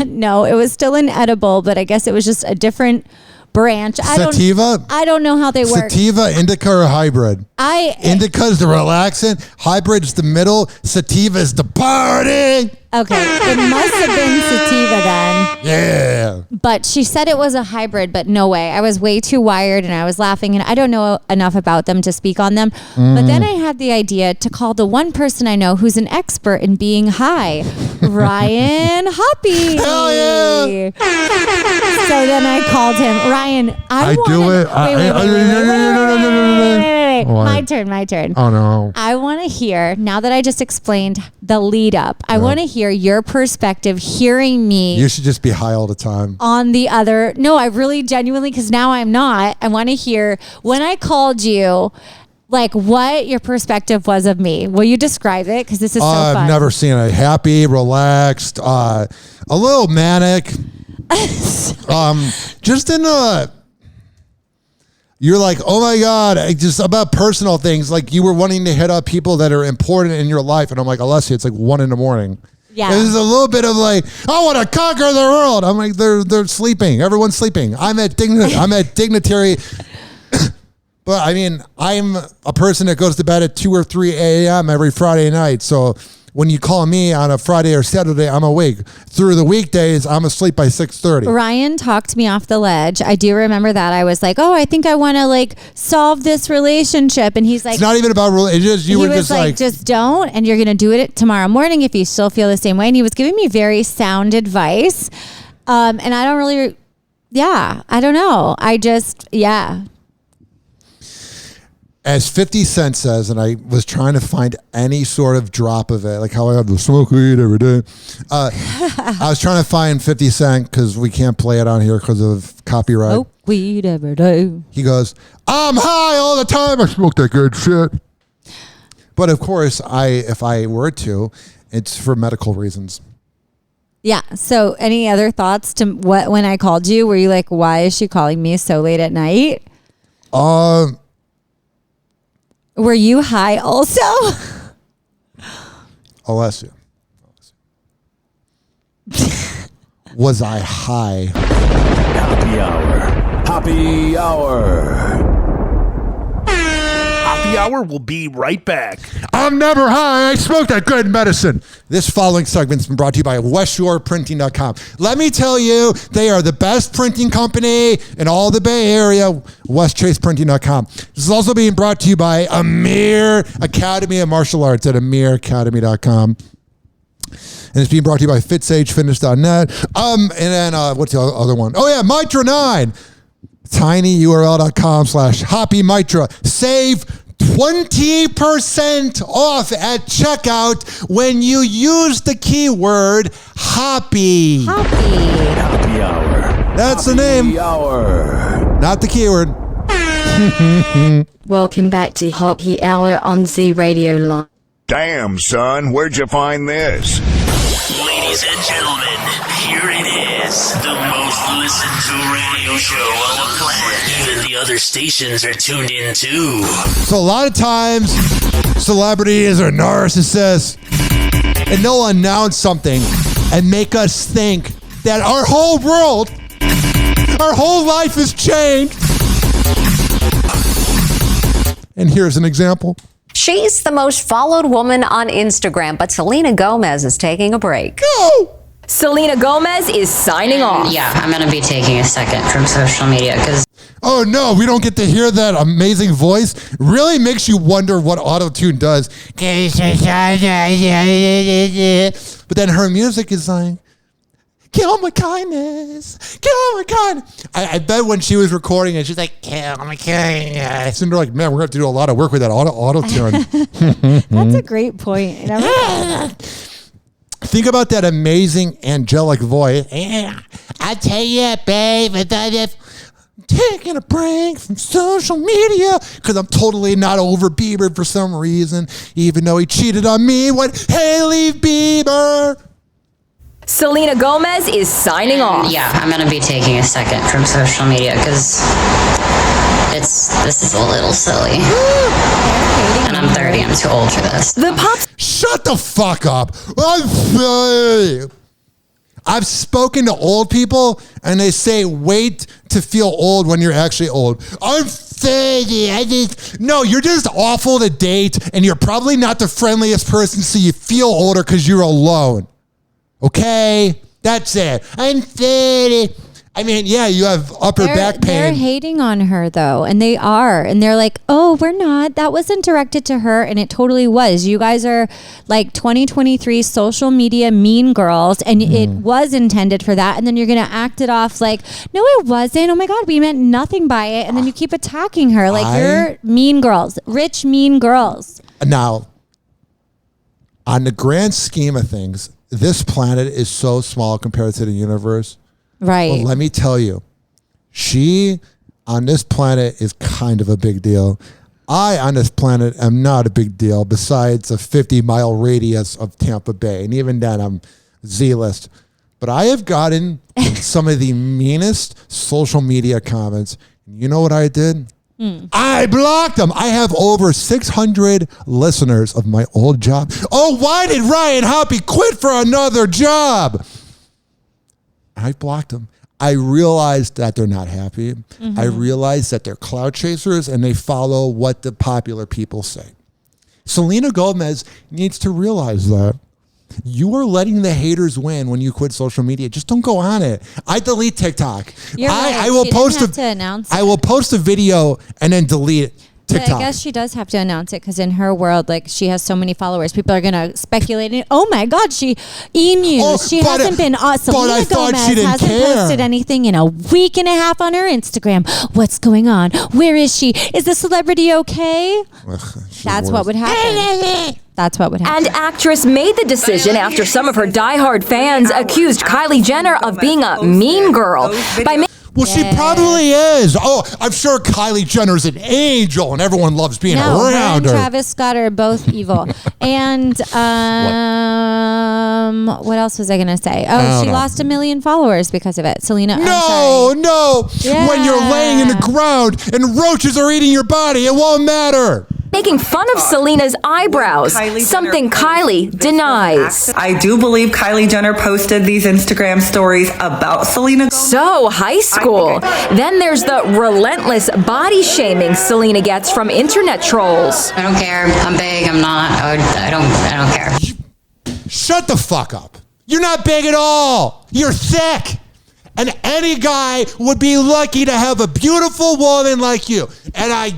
No, it was still an edible, but I guess it was just a different branch. Sativa? I don't know how they work. Sativa, indica, or hybrid? Indica is the relaxant, hybrid is the middle, sativa is the party. Okay, it must have been sativa then. Yeah. But she said it was a hybrid, but no way. I was way too wired and I was laughing, and I don't know enough about them to speak on them. But then I had the idea to call the one person I know who's an expert in being high, Ryan Hoppe. Hell yeah. So then I called him. Ryan, I do it. Wait. My turn. Oh no. I want to hear, now that I just explained the lead up, I want to hear your perspective, hearing me. You should just be high all the time. On the other, no, I really genuinely, because now I'm not. I want to hear when I called you, like what your perspective was of me. Will you describe it? Because this is so fun. I've never seen it. Happy, relaxed, a little manic. Just in a. You're like, oh my God, just about personal things. Like you were wanting to hit up people that are important in your life. And I'm like, Allessia, it's like 1 a.m. Yeah. There's a little bit of like, I want to conquer the world. I'm like, they're sleeping. Everyone's sleeping. I'm at dignitary. But I mean, I'm a person that goes to bed at 2 or 3 a.m. every Friday night. So when you call me on a Friday or Saturday, I'm awake. Through the weekdays, I'm asleep by 6:30. Ryan talked me off the ledge. I do remember that. I was like, oh, I think I want to like solve this relationship. And he's like, it's not even about religion. You were just like, just don't. And you're going to do it tomorrow morning if you still feel the same way. And he was giving me very sound advice. And I don't really, I don't know. As 50 Cent says, and I was trying to find any sort of drop of it, like how I have to smoke weed every day. I was trying to find 50 Cent because we can't play it on here because of copyright. Smoke weed every day. He goes, I'm high all the time. I smoke that good shit. But of course, if I were to, it's for medical reasons. Yeah. So any other thoughts to when I called you? Were you like, why is she calling me so late at night? Were you high also? Allessia. Was I high? Happy hour. Happy hour. Happy hour will be right back. I'm never high. I smoke that good medicine. This following segment's been brought to you by WestShorePrinting.com. Let me tell you, they are the best printing company in all the Bay Area. WestChasePrinting.com. This is also being brought to you by Amir Academy of Martial Arts at AmirAcademy.com. And it's being brought to you by FitSageFitness.net. And then what's the other one? Oh yeah, Mitra 9. tinyurl.com/HoppeMitra. Save 20% off at checkout when you use the keyword Hoppe. Happy hour. That's the name. Happy hour. Not the keyword. Welcome back to Hoppe Hour on Z Radio Line. Damn, son, where'd you find this? Ladies and gentlemen, here it is. The most listened to radio show on the planet. Even the other stations are tuned in too. So a lot of times, celebrities are narcissists, and they'll announce something and make us think that our whole world, our whole life has changed. And here's an example. She's the most followed woman on Instagram, but Selena Gomez is taking a break. No! Selena Gomez is signing off. Yeah, I'm going to be taking a second from social media because... Oh no, we don't get to hear that amazing voice. Really makes you wonder what auto-tune does. But then her music is like, kill my kindness, kill my kindness. I bet when she was recording it, she's like, kill my kindness. And they're like, man, we're going to have to do a lot of work with that auto-tune. That's a great point. I never thought of that. Think about that amazing angelic voice. I tell you, babe, I'm taking a break from social media because I'm totally not over Bieber for some reason, even though he cheated on me with Haley Bieber. Selena Gomez is signing off. Yeah, I'm going to be taking a second from social media because this is a little silly. And I'm 30, I'm too old for this. Shut the fuck up. I've spoken to old people and they say wait to feel old when you're actually old. I'm 30. No, you're just awful to date and you're probably not the friendliest person, so you feel older because you're alone. Okay? That's it. I'm 30. I mean, yeah, you have upper back pain. They're hating on her, though, and they are. And they're like, oh, we're not. That wasn't directed to her, and it totally was. You guys are like 2023 social media mean girls, and it was intended for that. And then you're going to act it off like, no, it wasn't. Oh, my God, we meant nothing by it. And then you keep attacking her like you're mean girls, rich mean girls. Now, on the grand scheme of things, this planet is so small compared to the universe. Right. Well, let me tell you, she on this planet is kind of a big deal. I on this planet am not a big deal besides a 50-mile radius of Tampa Bay. And even then, I'm Z-list. But I have gotten some of the meanest social media comments. You know what I did? I blocked them. I have over 600 listeners of my old job. Oh, why did Ryan Hoppe quit for another job? I blocked them. I realized that they're not happy. I realized that they're cloud chasers and they follow what the popular people say. Selena Gomez needs to realize that. You are letting the haters win when you quit social media. Just don't go on it. I delete TikTok. You're right. I will She post didn't have to announce I will post a video and then delete it. TikTok. But I guess she does have to announce it because in her world, like she has so many followers, people are gonna speculate. Oh my God, she e-news. She hasn't been. Selena Gomez hasn't posted anything in a week and a half on her Instagram. What's going on? Where is she? Is the celebrity okay? That's what would happen. That's what would happen. And actress made the decision after some of her diehard fans accused Kylie Jenner of being a mean girl by Well, she probably is. Oh, I'm sure Kylie Jenner's an angel and everyone loves being around her. Travis Scott are both evil. And what else was I going to say? Oh, she lost 1 million followers because of it. Selena, No. Yeah. When you're laying in the ground and roaches are eating your body, it won't matter. Making fun of Selena's eyebrows, something Kylie denies. I do believe Kylie Jenner posted these Instagram stories about Selena. So high school. Then there's the relentless body shaming Selena gets from internet trolls. I don't care. I'm big. I'm not. I don't care. Shut the fuck up. You're not big at all. You're thick. And any guy would be lucky to have a beautiful woman like you. And I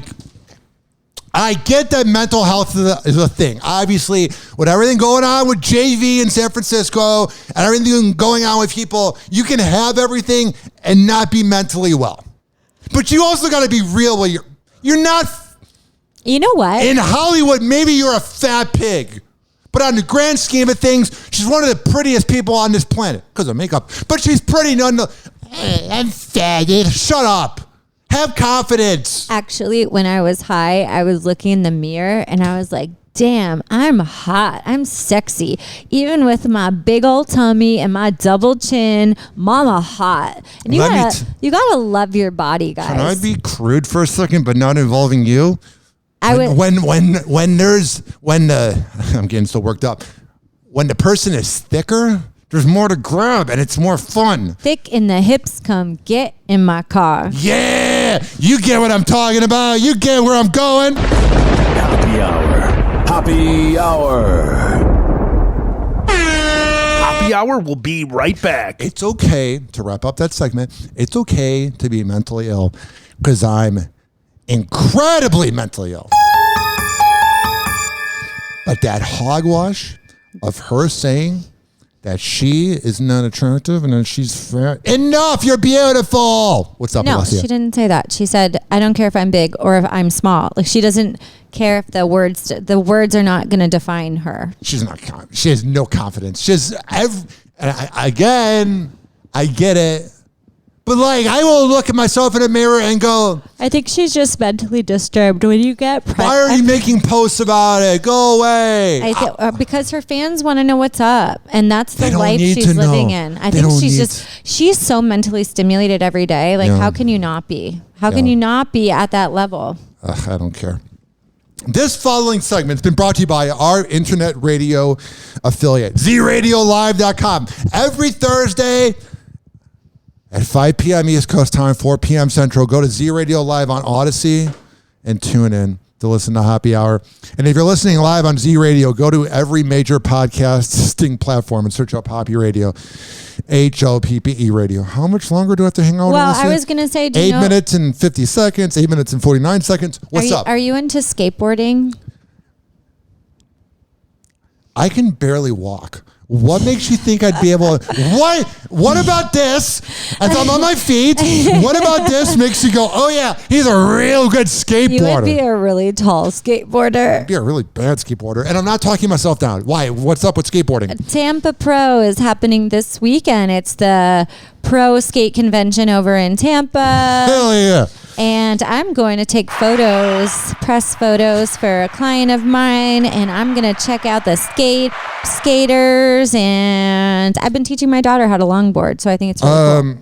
get that mental health is a thing. Obviously, with everything going on with JV in San Francisco and everything going on with people, you can have everything and not be mentally well. But you also got to be real with you're not. You know what? In Hollywood, maybe you're a fat pig. But on the grand scheme of things, she's one of the prettiest people on this planet because of makeup. But she's pretty nonetheless. I'm fat. Shut up. Have confidence. Actually, when I was high, I was looking in the mirror and I was like, damn, I'm hot. I'm sexy. Even with my big old tummy and my double chin, mama hot. And you gotta love your body, guys. Can I be crude for a second, but not involving you? I'm getting so worked up. When the person is thicker, there's more to grab and it's more fun. Thick in the hips, come get in my car. Yeah, you get what I'm talking about. You get where I'm going. Happy Hour. Happy Hour. Happy Hour will be right back. It's okay to wrap up that segment. It's okay to be mentally ill. because I'm incredibly mentally ill. But that hogwash of her saying that she is not attractive and that she's fat. Enough, you're beautiful. What's up, No, Allessia? she didn't say that. She said, I don't care if I'm big or if I'm small. Like, she doesn't care if the words are not going to define her. She's not. She has no confidence. She's again. I get it, but like, I will look at myself in a mirror and go, I think she's just mentally disturbed when you get pregnant. why are you making posts about it? Go away. Because her fans want to know what's up, and that's the life she's living in. I think she's so mentally stimulated every day. Like, how can you not be? How can you not be at that level? I don't care. This following segment has been brought to you by our internet radio affiliate, zradiolive.com. Every Thursday at 5 p.m. East Coast time, 4 p.m. Central, go to Z Radio Live on Odyssey and tune in to listen to Happy Hour. And if you're listening live on Z Radio, go to every major podcasting platform and search up Hoppe Radio, HOPPE Radio. How much longer do I have to hang out? Well, I was going to say, 8 minutes and 50 seconds, 8 minutes and 49 seconds. What's up? Are you into skateboarding? I can barely walk. What makes you think I'd be able to? What about this? As I'm on my feet, what about this makes you go, oh yeah, he's a real good skateboarder? You would be a really tall skateboarder. I'd be a really bad skateboarder. And I'm not talking myself down. Why? What's up with skateboarding? Tampa Pro is happening this weekend. It's the Pro Skate Convention over in Tampa. Hell yeah. And I'm going to take press photos for a client of mine, and I'm going to check out the skaters, and I've been teaching my daughter how to longboard, so I think it's really cool.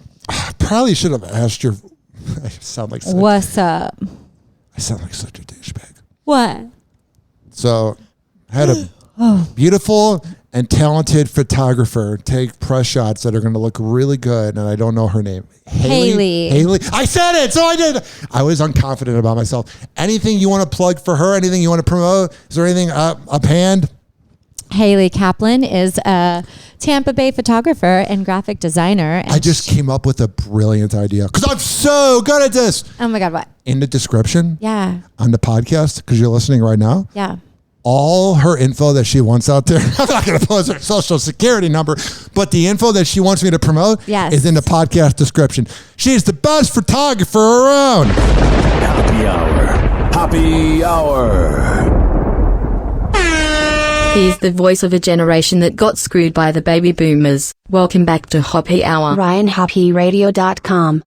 Probably should have asked your... I sound like what's up? I sound like such a douchebag. What? So, I had a beautiful and talented photographer take press shots that are going to look really good, and I don't know her name. Haley. I said it, so I did. I was unconfident about myself. Anything you want to plug for her? Anything you want to promote? Is there anything uphand? Haley Kaplan is a Tampa Bay photographer and graphic designer. And I just came up with a brilliant idea because I'm so good at this. Oh my God, what? In the description? Yeah. On the podcast, because you're listening right now? Yeah. All her info that she wants out there, I'm not going to post her social security number, but the info that she wants me to promote is in the podcast description. She's the best photographer around. Happy Hour. Happy Hour. He's the voice of a generation that got screwed by the baby boomers. Welcome back to Hoppe Hour. RyanHoppeRadio.com.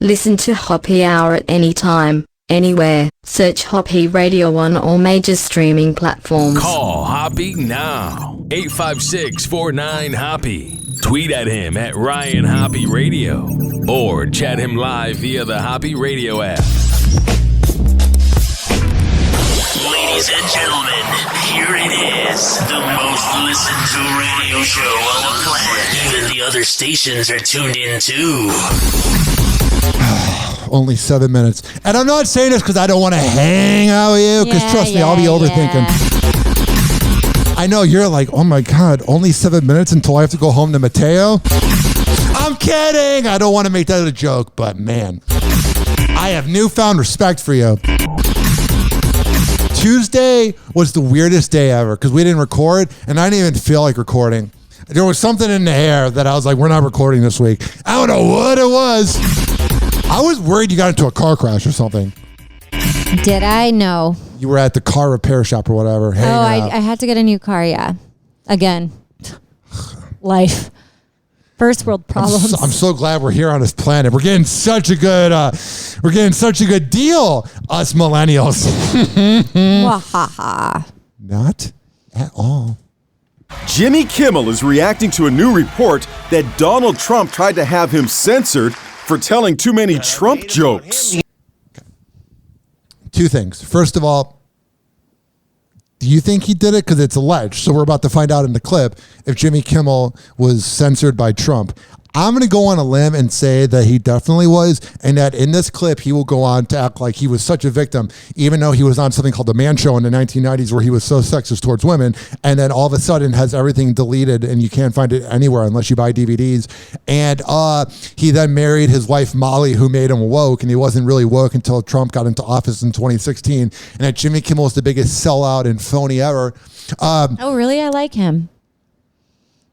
Listen to Hoppe Hour at any time, anywhere. Search Hoppe Radio on all major streaming platforms. Call Hoppe now. 856-49-HOPPE. Tweet at him at Ryan Hoppe Radio. Or chat him live via the Hoppe Radio app. Ladies and gentlemen, here it is. The most listened to radio show on the planet. Even the other stations are tuned in too. Only 7 minutes. And I'm not saying this because I don't want to hang out with you, because trust me, I'll be overthinking. I know you're like, oh my God, only 7 minutes until I have to go home to Mateo? I'm kidding. I don't want to make that a joke, but man, I have newfound respect for you. Tuesday was the weirdest day ever because we didn't record, and I didn't even feel like recording. There was something in the air that I was like, we're not recording this week. I don't know what it was. I was worried you got into a car crash or something. Did I? No. You were at the car repair shop or whatever. I had to get a new car, yeah. Again. Life. First world problems. I'm so glad we're here on this planet. We're getting such a good deal, us millennials. Not at all. Jimmy Kimmel is reacting to a new report that Donald Trump tried to have him censored for telling too many Trump jokes. Two things. First of all, do you think he did it? Because it's alleged. So we're about to find out in the clip if Jimmy Kimmel was censored by Trump. I'm going to go on a limb and say that he definitely was, and that in this clip, he will go on to act like he was such a victim, even though he was on something called The Man Show in the 1990s where he was so sexist towards women, and then all of a sudden has everything deleted and you can't find it anywhere unless you buy DVDs. And he then married his wife, Molly, who made him woke, and he wasn't really woke until Trump got into office in 2016, and that Jimmy Kimmel is the biggest sellout and phony ever. Oh, really? I like him.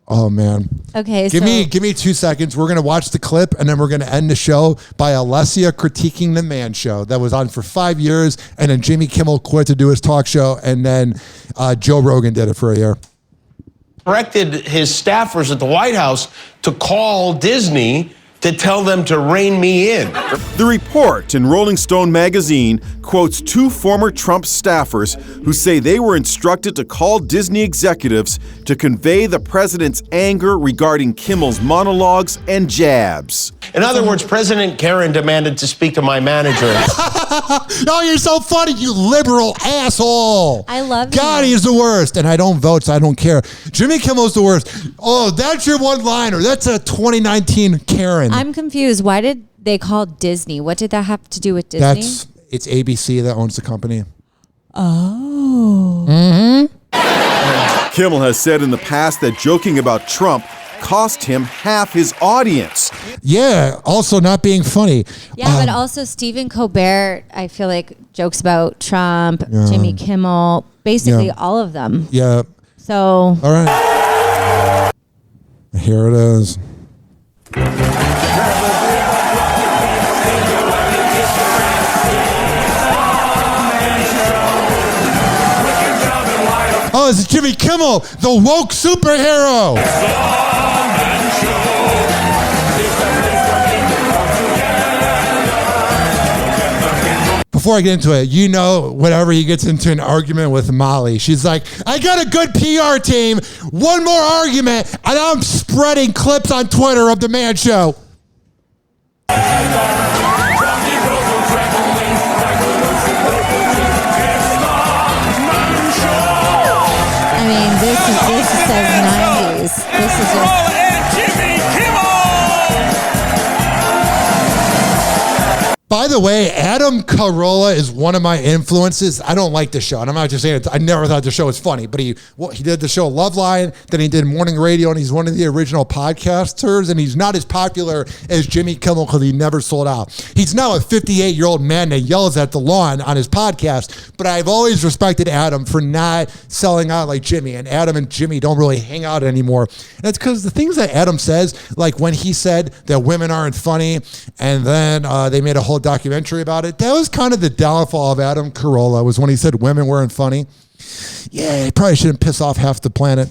Oh man. Okay. Give me 2 seconds. We're gonna watch the clip and then we're gonna end the show by Allessia critiquing The Man Show that was on for 5 years, and then Jimmy Kimmel quit to do his talk show, and then Joe Rogan did it for a year. Directed his staffers at the White House to call Disney to tell them to rein me in. The report in Rolling Stone magazine quotes 2 former Trump staffers who say they were instructed to call Disney executives to convey the president's anger regarding Kimmel's monologues and jabs. In other words, President Karen demanded to speak to my manager. Oh, you're so funny, you liberal asshole. I love God, he's the worst. And I don't vote, so I don't care. Jimmy Kimmel's the worst. Oh, that's your one-liner. That's a 2019 Karen. I'm confused. Why did they call Disney? What did that have to do with Disney? It's ABC that owns the company. Oh. Mm-hmm. Kimmel has said in the past that joking about Trump cost him half his audience. Yeah, also not being funny. Yeah, but also Stephen Colbert, I feel like, jokes about Trump, Jimmy Kimmel, basically all of them. Yeah. So. All right. Here it is. Oh, it's Jimmy Kimmel, the woke superhero. Before I get into it, you know, whenever he gets into an argument with Molly, she's like, I got a good PR team, one more argument, and I'm spreading clips on Twitter of The Man Show. I mean, this says 90s. This is just. By the way, Adam Carolla is one of my influences. I don't like the show, and I'm not just saying it. I never thought the show was funny, but he did the show Loveline, then he did morning radio, and he's one of the original podcasters, and he's not as popular as Jimmy Kimmel because he never sold out. He's now a 58-year-old man that yells at the lawn on his podcast, but I've always respected Adam for not selling out like Jimmy, and Adam and Jimmy don't really hang out anymore. And it's because the things that Adam says, like when he said that women aren't funny, and then they made a whole documentary about it. That was kind of the downfall of Adam Carolla, was when he said women weren't funny. Yeah, he probably shouldn't piss off half the planet.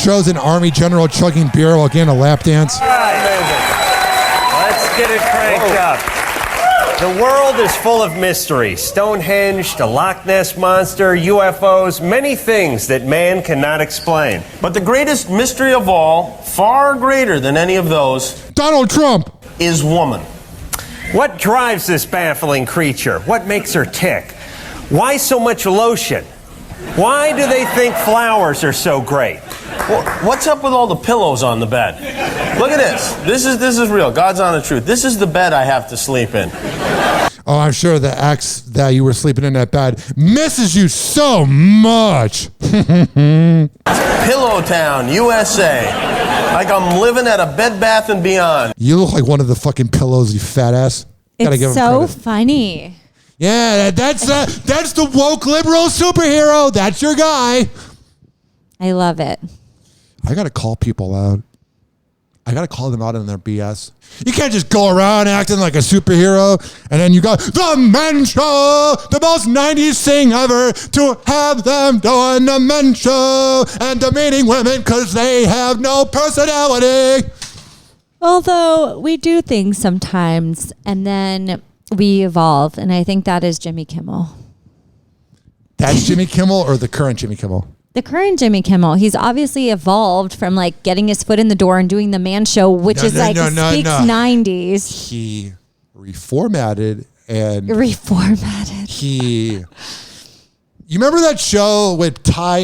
Shows an army general chugging beer while getting a lap dance. Let's get it cranked up. The world is full of mysteries. Stonehenge, the Loch Ness Monster, UFOs, many things that man cannot explain. But the greatest mystery of all, far greater than any of those, Donald Trump, is woman. What drives this baffling creature? What makes her tick? Why so much lotion? Why do they think flowers are so great? Well, what's up with all the pillows on the bed? Look at this. This is real. God's honest truth. This is the bed I have to sleep in. Oh, I'm sure the ex that you were sleeping in that bed misses you so much. Pillow Town, USA. Like I'm living at a Bed Bath & Beyond. You look like one of the fucking pillows, you fat ass. Gotta give It's him so credit. funny. Yeah, that's the woke liberal superhero. That's your guy. I love it. I gotta call people out. I gotta call them out on their BS. You can't just go around acting like a superhero and then you go, The Men Show, the most 90s thing ever, to have them doing the Men Show and demeaning women because they have no personality. Although we do things sometimes and then we evolve, and I think that is Jimmy Kimmel. That's Jimmy Kimmel or the current Jimmy Kimmel? The current Jimmy Kimmel, he's obviously evolved from like getting his foot in the door and doing the man show, which speaks 90s. He reformatted and you remember that show with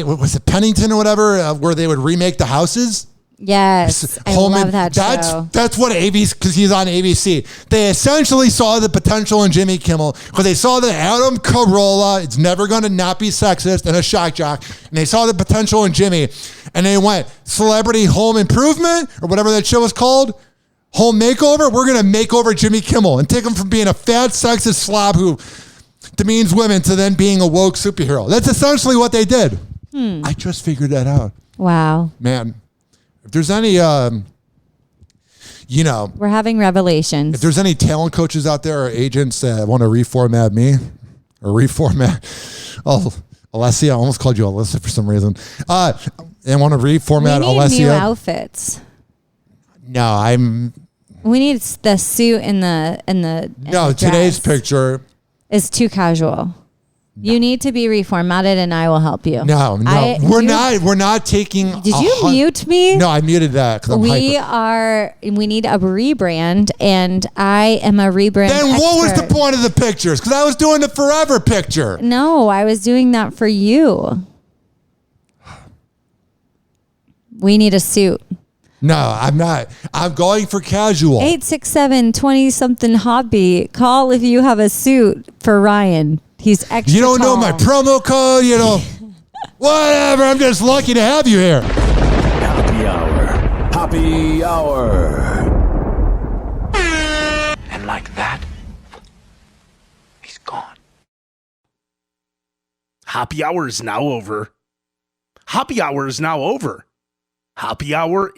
what was it, Pennington or whatever, where they would remake the houses? Yes, I love that show. That's what ABC, because he's on ABC. They essentially saw the potential in Jimmy Kimmel because they saw that Adam Carolla, it's never going to not be sexist and a shock jock, and they saw the potential in Jimmy, and they went Celebrity Home Improvement or whatever that show was called, Home Makeover. We're going to make over Jimmy Kimmel and take him from being a fat sexist slob who demeans women to then being a woke superhero. That's essentially what they did. I just figured that out. Wow, man. If there's any, we're having revelations. If there's any talent coaches out there or agents that want to reformat me or Allessia, I almost called you Alyssa for some reason. And want to reformat Allessia. We need new outfits. No, we need the suit and the No, today's picture is too casual. You need to be reformatted, and I will help you. No, we're not taking. Did you mute me? No, I muted that because I'm hyper. We need a rebrand, and I am a rebrand. Then what was the point of the pictures? Because I was doing the forever picture. No, I was doing that for you. We need a suit. No, I'm not. I'm going for casual. 867-20-something hobby. Call if you have a suit for Ryan. He's extra You don't tall. know my promo code, whatever. I'm just lucky to have you here. Happy hour. And like that, he's gone. Happy hour is now over. Happy hour is now over. Happy hour